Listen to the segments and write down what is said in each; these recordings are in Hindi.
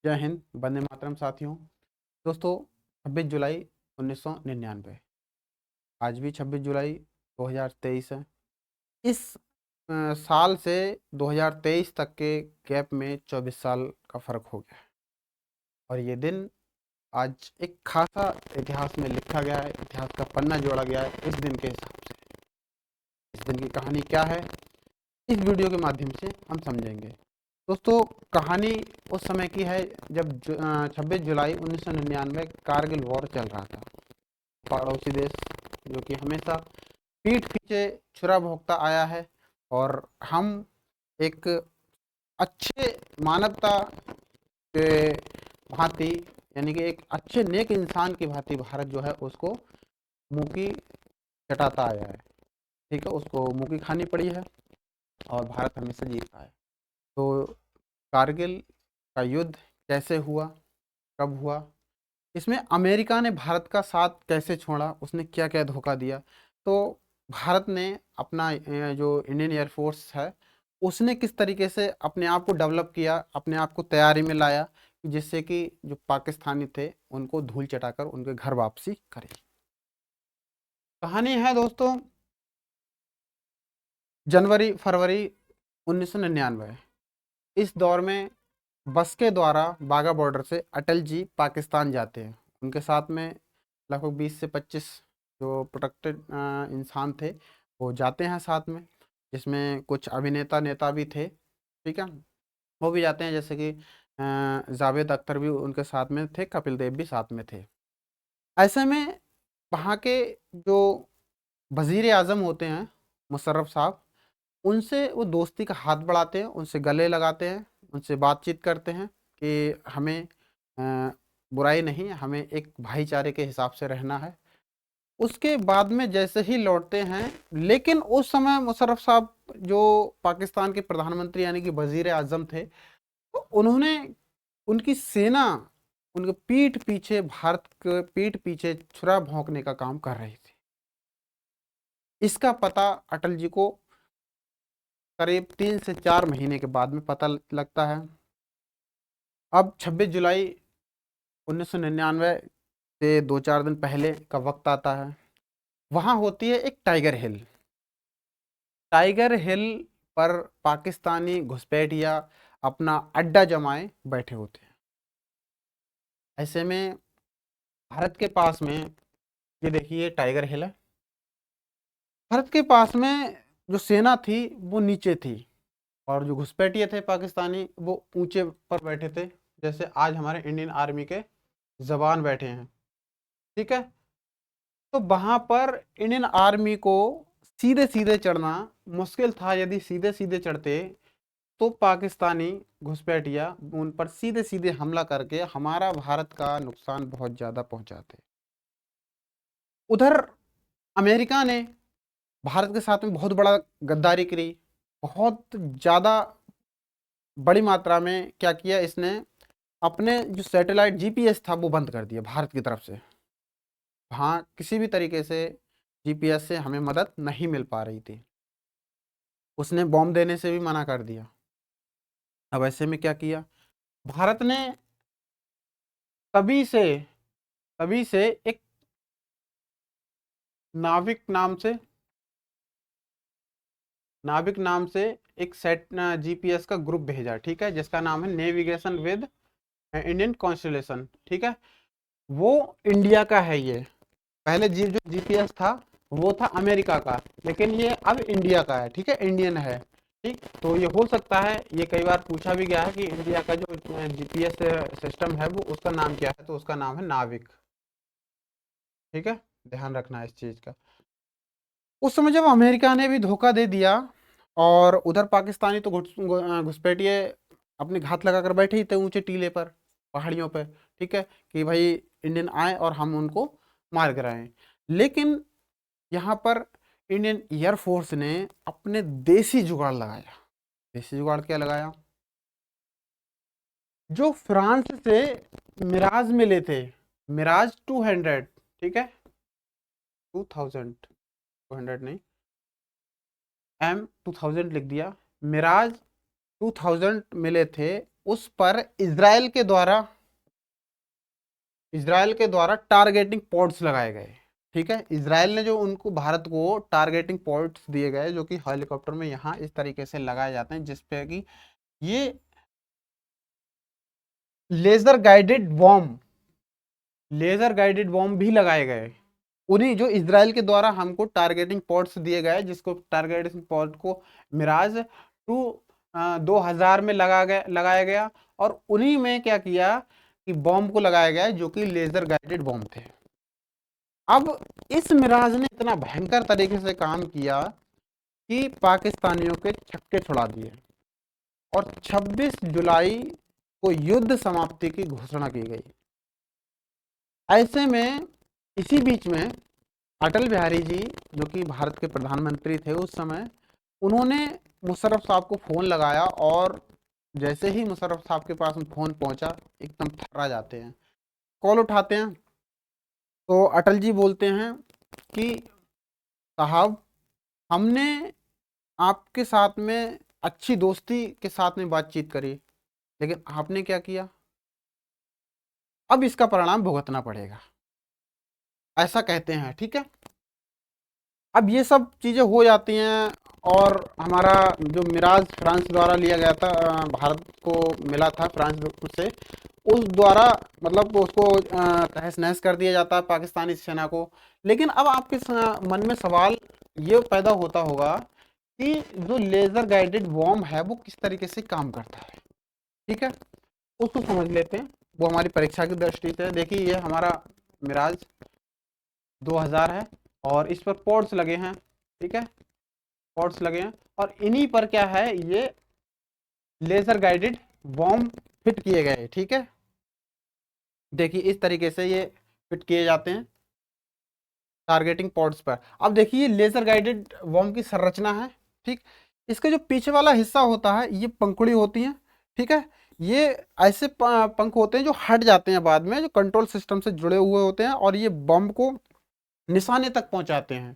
जय हिंद, वंदे मातरम साथियों। दोस्तों, 26 जुलाई 1999, आज भी 26 जुलाई 2023 है। इस साल से 2023 तक के गैप में 24 साल का फर्क हो गया है। और ये दिन आज एक खासा इतिहास में लिखा गया है, इतिहास का पन्ना जोड़ा गया है इस दिन के हिसाब से। इस दिन की कहानी क्या है, इस वीडियो के माध्यम से हम समझेंगे। दोस्तों, कहानी उस समय की है जब 26 जुलाई 1999 कारगिल वॉर चल रहा था। पड़ोसी देश जो कि हमेशा पीठ पीछे छुरा भोंकता आया है, और हम एक अच्छे मानवता के भांति, यानी कि एक अच्छे नेक इंसान की भांति भारत जो है उसको मुंह की चटाता आया है। ठीक है, उसको मुंह की खानी पड़ी है और भारत हमेशा जीता है। तो कारगिल का युद्ध कैसे हुआ, कब हुआ, इसमें अमेरिका ने भारत का साथ कैसे छोड़ा, उसने क्या क्या धोखा दिया। तो भारत ने अपना जो इंडियन एयरफोर्स है उसने किस तरीके से अपने आप को डेवलप किया, अपने आप को तैयारी में लाया, जिससे कि जो पाकिस्तानी थे उनको धूल चटाकर उनके घर वापसी करे। कहानी है दोस्तों, जनवरी फरवरी 1999। इस दौर में बस के द्वारा बाघा बॉर्डर से अटल जी पाकिस्तान जाते हैं। उनके साथ में लगभग 20 से 25 जो प्रोटेक्टेड इंसान थे वो जाते हैं साथ में, जिसमें कुछ अभिनेता नेता भी थे। ठीक है, वो भी जाते हैं, जैसे कि जावेद अख्तर भी उनके साथ में थे, कपिल देव भी साथ में थे। ऐसे में वहाँ के जो वजीर आजम होते हैं मुशर्रफ साहब, उनसे वो दोस्ती का हाथ बढ़ाते हैं, उनसे गले लगाते हैं, उनसे बातचीत करते हैं कि हमें बुराई नहीं, हमें एक भाईचारे के हिसाब से रहना है। उसके बाद में जैसे ही लौटते हैं, लेकिन उस समय मुशर्रफ साहब जो पाकिस्तान के प्रधानमंत्री यानी कि वजीर आजम थे, तो उन्होंने उनकी सेना उनके पीठ पीछे, भारत के पीठ पीछे छुरा भोंकने का काम कर रही थी। इसका पता अटल जी को करीब 3 से 4 महीने के बाद में पता लगता है। अब 26 जुलाई 1999 से 2-4 दिन पहले का वक्त आता है। वहाँ होती है एक टाइगर हिल। टाइगर हिल पर पाकिस्तानी घुसपैठिया अपना अड्डा जमाए बैठे होते हैं। ऐसे में भारत के पास में, ये देखिए टाइगर हिल है, भारत के पास में जो सेना थी वो नीचे थी, और जो घुसपैठिए थे पाकिस्तानी वो ऊंचे पर बैठे थे, जैसे आज हमारे इंडियन आर्मी के जवान बैठे हैं। ठीक है, तो वहां पर इंडियन आर्मी को सीधे सीधे चढ़ना मुश्किल था। यदि सीधे सीधे चढ़ते तो पाकिस्तानी घुसपैठिया उन पर सीधे सीधे हमला करके हमारा भारत का नुकसान बहुत ज्यादा पहुंचाते। उधर अमेरिका ने भारत के साथ में बहुत बड़ा गद्दारी करी, बहुत ज्यादा बड़ी मात्रा में क्या किया इसने, अपने जो सैटेलाइट जीपीएस था वो बंद कर दिया भारत की तरफ से। हाँ, किसी भी तरीके से जीपीएस से हमें मदद नहीं मिल पा रही थी। उसने बॉम्ब देने से भी मना कर दिया। अब ऐसे में क्या किया भारत ने, तभी से तभी से एक नाविक नाम से नाविक नाम से एक सेट जीपीएस का ग्रुप भेजा। ठीक है, जिसका नाम है नेविगेशन विद इंडियन कॉन्स्टलेशन। ठीक है, वो इंडिया का है। ये पहले जो जीपीएस था वो था अमेरिका का, लेकिन ये अब इंडिया का है। ठीक है, इंडियन है। ठीक, तो ये हो सकता है, ये कई बार पूछा भी गया है कि इंडिया का जो जीपीएस सिस्टम है वो उसका नाम क्या है, तो उसका नाम है नाविक। ठीक है, ध्यान रखना है इस चीज का। उस समय जब अमेरिका ने भी धोखा दे दिया, और उधर पाकिस्तानी तो घुसपैठिए अपने घात लगाकर बैठे ही थे ऊंचे टीले पर, पहाड़ियों पर। ठीक है, कि भाई इंडियन आए और हम उनको मार गिराएं। लेकिन यहाँ पर इंडियन एयरफोर्स ने अपने देसी जुगाड़ लगाया। देसी जुगाड़ क्या लगाया, जो फ्रांस से मिराज मिले थे, मिराज 200। ठीक है, 2200 नहीं, M 2000 लिख दिया। मिराज 2000 मिले थे, उस पर इजराइल के द्वारा टारगेटिंग पॉड्स लगाए गए। ठीक है, इजराइल ने जो उनको भारत को टारगेटिंग पॉड्स दिए गए जो कि हेलीकॉप्टर में यहाँ इस तरीके से लगाए जाते हैं जिसपे कि ये लेजर गाइडेड बॉम्ब भी लगाए गए। उन्हीं जो इजराइल के द्वारा हमको टारगेटिंग पॉड्स दिए गए जिसको टारगेटिंग पॉड को मिराज 2000 में लगाया गया और उन्हीं में क्या किया कि बॉम्ब को लगाया गया जो कि लेजर गाइडेड बॉम्ब थे। अब इस मिराज ने इतना भयंकर तरीके से काम किया कि पाकिस्तानियों के छक्के छुड़ा दिए और 26 जुलाई को युद्ध समाप्ति की घोषणा की गई। ऐसे में इसी बीच में अटल बिहारी जी जो कि भारत के प्रधानमंत्री थे उस समय, उन्होंने मुशर्रफ साहब को फ़ोन लगाया और जैसे ही मुशर्रफ साहब के पास फ़ोन पहुंचा एकदम थर्रा जाते हैं। कॉल उठाते हैं तो अटल जी बोलते हैं कि साहब, हमने आपके साथ में अच्छी दोस्ती के साथ में बातचीत करी, लेकिन आपने क्या किया, अब इसका परिणाम भुगतना पड़ेगा, ऐसा कहते हैं। ठीक है, अब ये सब चीज़ें हो जाती हैं और हमारा जो मिराज फ्रांस द्वारा लिया गया था, भारत को मिला था फ्रांस से, उस द्वारा मतलब उसको तहस नहस कर दिया जाता है पाकिस्तानी सेना को। लेकिन अब आपके मन में सवाल ये पैदा होता होगा कि जो लेज़र गाइडेड बॉम्ब है वो किस तरीके से काम करता है। ठीक है, उसको समझ लेते हैं, वो हमारी परीक्षा की दृष्टि से। देखिए ये हमारा मिराज 2000 है और इस पर पॉड्स लगे हैं। ठीक है, पॉड्स लगे हैं और इन्हीं पर क्या है, ये लेजर गाइडेड बॉम्ब फिट किए गए। ठीक है, देखिए इस तरीके से ये फिट किए जाते हैं टारगेटिंग पॉड्स पर। अब देखिए लेजर गाइडेड बॉम्ब की संरचना है। ठीक, इसका जो पीछे वाला हिस्सा होता है ये पंखुड़ी होती है। ठीक है, ये ऐसे पंख होते हैं जो हट जाते हैं बाद में, जो कंट्रोल सिस्टम से जुड़े हुए होते हैं और ये बम को निशाने तक पहुंचाते हैं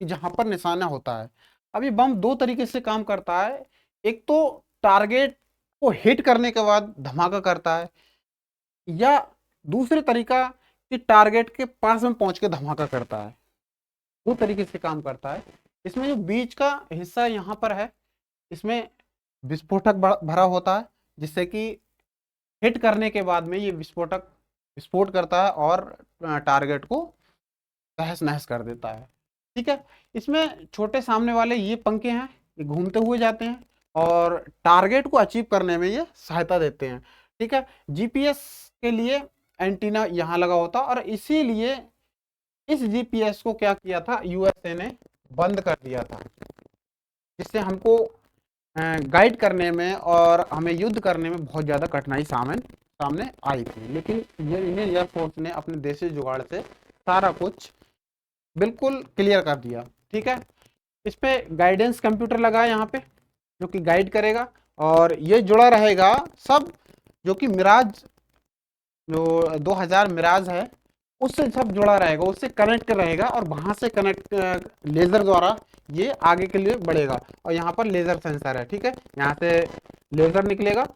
कि जहां पर निशाना होता है। अब ये बम दो तरीके से काम करता है, एक तो टारगेट को हिट करने के बाद धमाका करता है, या दूसरे तरीका कि टारगेट के पास में पहुंच के धमाका करता है। दो तरीके से काम करता है। इसमें जो बीच का हिस्सा यहाँ पर है, इसमें विस्फोटक भरा होता है जिससे कि हिट करने के बाद में ये विस्फोटक विस्फोट करता है और टारगेट को तहस नहस कर देता है। ठीक है, इसमें छोटे सामने वाले ये पंखे हैं, ये घूमते हुए जाते हैं और टारगेट को अचीव करने में ये सहायता देते हैं। ठीक है, जीपीएस के लिए एंटीना यहाँ लगा होता और इसीलिए इस जीपीएस को क्या किया था, यूएसए ने बंद कर दिया था, जिससे हमको गाइड करने में और हमें युद्ध करने में बहुत ज़्यादा कठिनाई सामने आई थी। लेकिन ये इंडियन एयरफोर्स ने अपने देसी जुगाड़ से सारा कुछ बिल्कुल क्लियर कर दिया। ठीक है, इस पे गाइडेंस कंप्यूटर लगा है यहाँ पे जो कि गाइड करेगा और ये जुड़ा रहेगा सब, जो कि मिराज जो 2000 मिराज है उससे सब जुड़ा रहेगा, उससे कनेक्ट रहेगा और वहां से कनेक्ट लेजर द्वारा ये आगे के लिए बढ़ेगा। और यहाँ पर लेजर सेंसर है। ठीक है, यहाँ से लेजर निकलेगा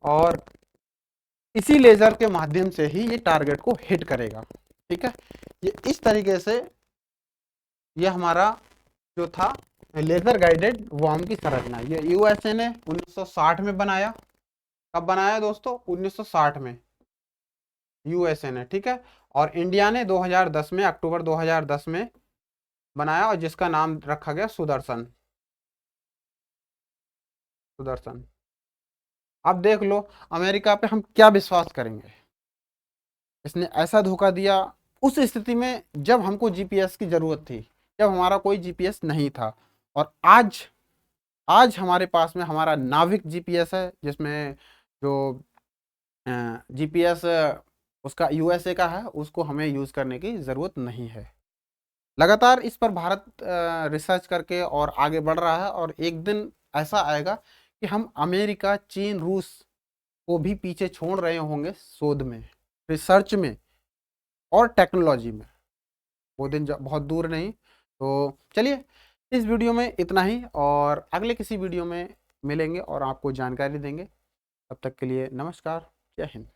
और इसी लेजर के माध्यम से ही ये टारगेट को हिट करेगा। ठीक है, ये इस तरीके से ये हमारा जो था लेजर गाइडेड बॉम्ब की संरचना, ये यूएसए ने 1960 में बनाया। कब बनाया दोस्तों, 1960 में यूएसए ने। ठीक है, और इंडिया ने 2010 में, अक्टूबर 2010 में बनाया और जिसका नाम रखा गया सुदर्शन। सुदर्शन। अब देख लो अमेरिका पे हम क्या विश्वास करेंगे, इसने ऐसा धोखा दिया उस स्थिति में जब हमको जीपीएस की जरूरत थी, जब हमारा कोई जीपीएस नहीं था। और आज आज हमारे पास में हमारा नाविक जीपीएस है जिसमें जो जीपीएस उसका यूएसए का है, उसको हमें यूज़ करने की ज़रूरत नहीं है। लगातार इस पर भारत रिसर्च करके और आगे बढ़ रहा है और एक दिन ऐसा आएगा कि हम अमेरिका, चीन, रूस को भी पीछे छोड़ रहे होंगे शोध में, रिसर्च में और टेक्नोलॉजी में। वो दिन बहुत दूर नहीं। तो चलिए इस वीडियो में इतना ही और अगले किसी वीडियो में मिलेंगे और आपको जानकारी देंगे। तब तक के लिए नमस्कार, जय हिंद।